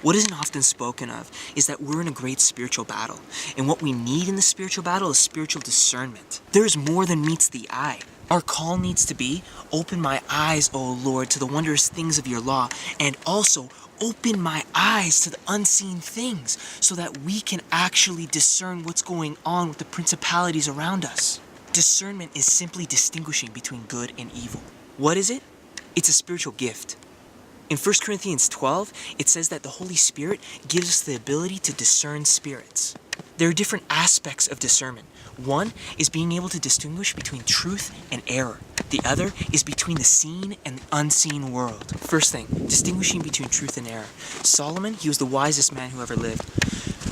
What isn't often spoken of is that we're in a great spiritual battle, and what we need in the spiritual battle is spiritual discernment. There's more than meets the eye. Our call needs to be, open my eyes, O Lord, to the wondrous things of your law, and also open my eyes to the unseen things so that we can actually discern what's going on with the principalities around us. Discernment is simply distinguishing between good and evil. What is it? It's a spiritual gift. In 1 Corinthians 12, it says that the Holy Spirit gives us the ability to discern spirits. There are different aspects of discernment. One is being able to distinguish between truth and error. The other is between the seen and the unseen world. First thing, distinguishing between truth and error. Solomon, he was the wisest man who ever lived.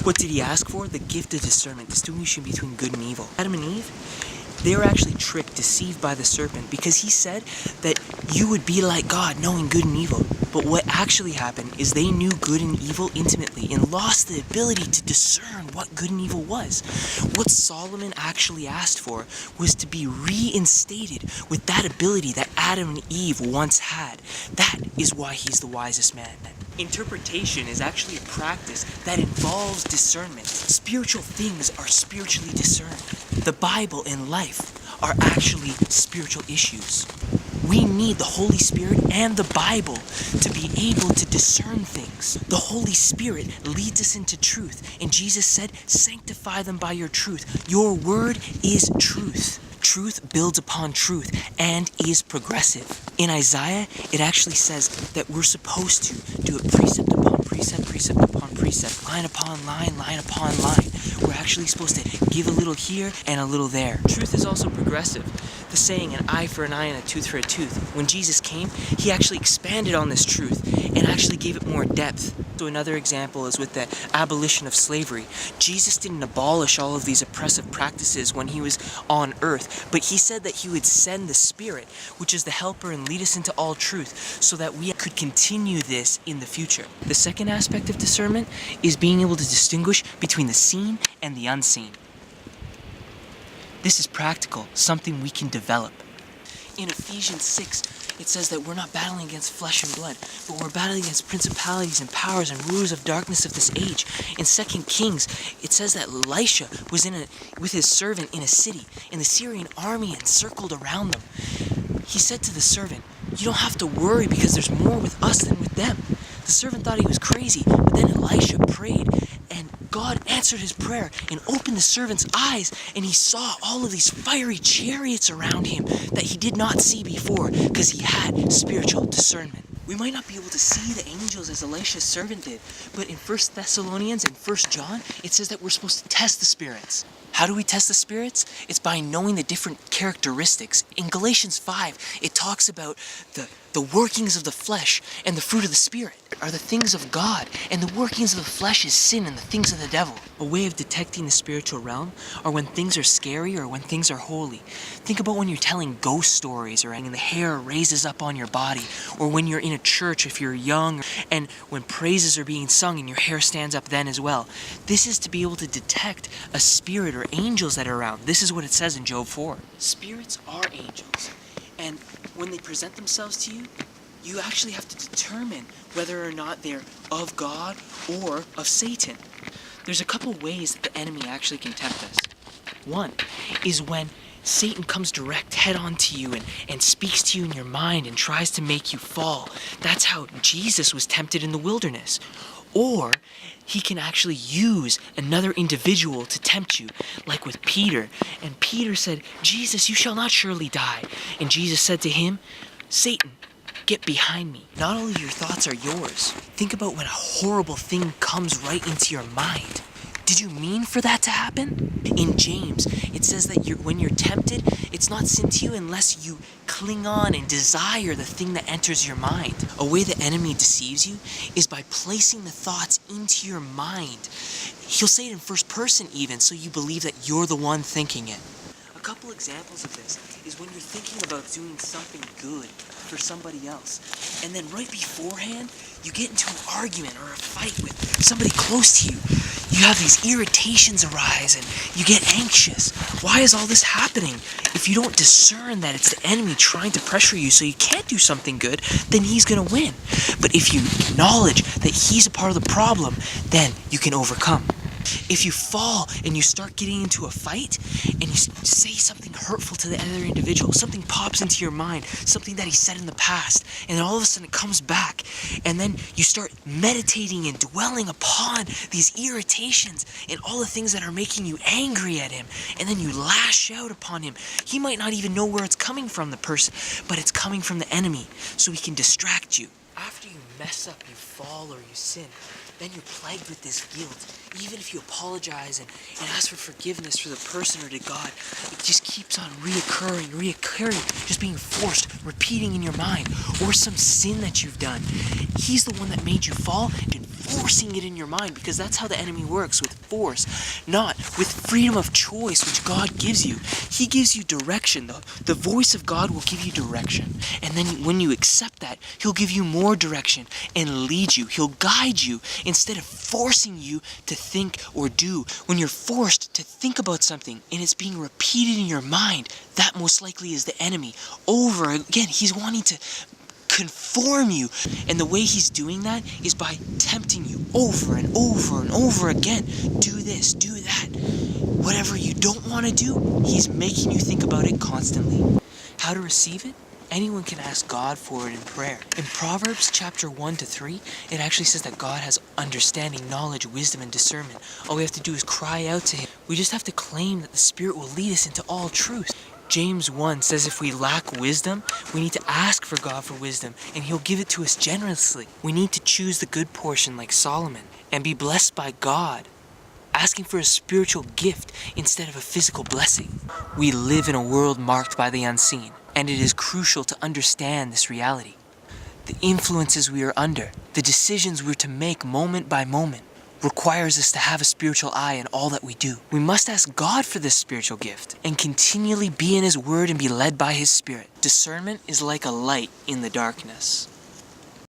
What did he ask for? The gift of discernment, distinguishing between good and evil. Adam and Eve, they were actually tricked, deceived by the serpent, because he said that you would be like God, knowing good and evil. But what actually happened is they knew good and evil intimately and lost the ability to discern what good and evil was. What Solomon actually asked for was to be reinstated with that ability that Adam and Eve once had. That is why he's the wisest man. Interpretation is actually a practice that involves discernment. Spiritual things are spiritually discerned. The Bible and life are actually spiritual issues. We need the Holy Spirit and the Bible to be able to discern things. The Holy Spirit leads us into truth, and Jesus said, "Sanctify them by your truth. Your word is truth." Truth builds upon truth and is progressive. In Isaiah, it actually says that we're supposed to do it precept upon precept, precept upon precept, line upon line, line upon line. We're actually supposed to give a little here and a little there. Truth is also progressive. The saying, an eye for an eye and a tooth for a tooth. When Jesus came, he actually expanded on this truth and actually gave it more depth. So another example is with the abolition of slavery. Jesus didn't abolish all of these oppressive practices when he was on earth, but he said that he would send the Spirit, which is the helper, and lead us into all truth so that we could continue this in the future. The second aspect of discernment is being able to distinguish between the seen and the unseen. This is practical, something we can develop. In Ephesians 6, it says that we're not battling against flesh and blood, but we're battling against principalities and powers and rulers of darkness of this age. In 2 Kings, it says that Elisha was with his servant in a city, and the Syrian army encircled around them. He said to the servant, "You don't have to worry because there's more with us than with them." The servant thought he was crazy, but then Elisha prayed, and God answered his prayer and opened the servant's eyes, and he saw all of these fiery chariots around him that he did not see before because he had spiritual discernment. We might not be able to see the angels as Elisha's servant did, but in 1 Thessalonians and 1 John, it says that we're supposed to test the spirits. How do we test the spirits? It's by knowing the different characteristics. In Galatians 5, it talks about the workings of the flesh and the fruit of the Spirit are the things of God, and the workings of the flesh is sin and the things of the devil. A way of detecting the spiritual realm are when things are scary or when things are holy. Think about when you're telling ghost stories or when the hair raises up on your body, or when you're in a church if you're young, and when praises are being sung and your hair stands up then as well. This is to be able to detect a spirit or angels that are around. This is what it says in Job 4. Spirits are angels, and when they present themselves to you, you actually have to determine whether or not they're of God or of Satan. There's a couple ways that the enemy actually can tempt us. One is when Satan comes direct head on to you and speaks to you in your mind and tries to make you fall. That's how Jesus was tempted in the wilderness. Or he can actually use another individual to tempt you, like with Peter. And Peter said, "Jesus, you shall not surely die." And Jesus said to him, "Satan, get behind me. Not all of your thoughts are yours." Think about when a horrible thing comes right into your mind. Did you mean for that to happen? In James, it says that when you're tempted, it's not sin to you unless you cling on and desire the thing that enters your mind. A way the enemy deceives you is by placing the thoughts into your mind. He'll say it in first person even, so you believe that you're the one thinking it. A couple examples of this is when you're thinking about doing something good for somebody else, and then right beforehand, you get into an argument or a fight with somebody close to you. you have these irritations arise and you get anxious. Why is all this happening? If you don't discern that it's the enemy trying to pressure you so you can't do something good, then he's going to win. But if you acknowledge that he's a part of the problem, then you can overcome. If you fall and you start getting into a fight and you say something hurtful to the other individual, something pops into your mind, something that he said in the past, and then all of a sudden it comes back, and then you start meditating and dwelling upon these irritations and all the things that are making you angry at him, and then you lash out upon him. He might not even know where it's coming from, the person, but it's coming from the enemy, so he can distract you. After you mess up, you fall or you sin, then you're plagued with this guilt. Even if you apologize and ask for forgiveness for the person or to God, it just keeps on reoccurring, just being forced, repeating in your mind. Or some sin that you've done. He's the one that made you fall and forcing it in your mind, because that's how the enemy works, with force, not with freedom of choice, which God gives you. He gives you direction. The voice of God will give you direction. And then when you accept that, he'll give you more direction and lead you. He'll guide you instead of forcing you to think or do. When you're forced to think about something and it's being repeated in your mind, that most likely is the enemy. Over again, he's wanting to conform you, and the way he's doing that is by tempting you over and over and over again. Do this, do that. Whatever you don't want to do, he's making you think about it constantly. How to receive it? Anyone can ask God for it in prayer. In Proverbs chapter 1-3, it actually says that God has understanding, knowledge, wisdom, and discernment. All we have to do is cry out to him. We just have to claim that the Spirit will lead us into all truth. James 1 says if we lack wisdom, we need to ask for God for wisdom, and he'll give it to us generously. We need to choose the good portion like Solomon and be blessed by God, asking for a spiritual gift instead of a physical blessing. We live in a world marked by the unseen, and it is crucial to understand this reality. The influences we are under, the decisions we're to make moment by moment, requires us to have a spiritual eye in all that we do. We must ask God for this spiritual gift and continually be in his word and be led by his Spirit. Discernment is like a light in the darkness.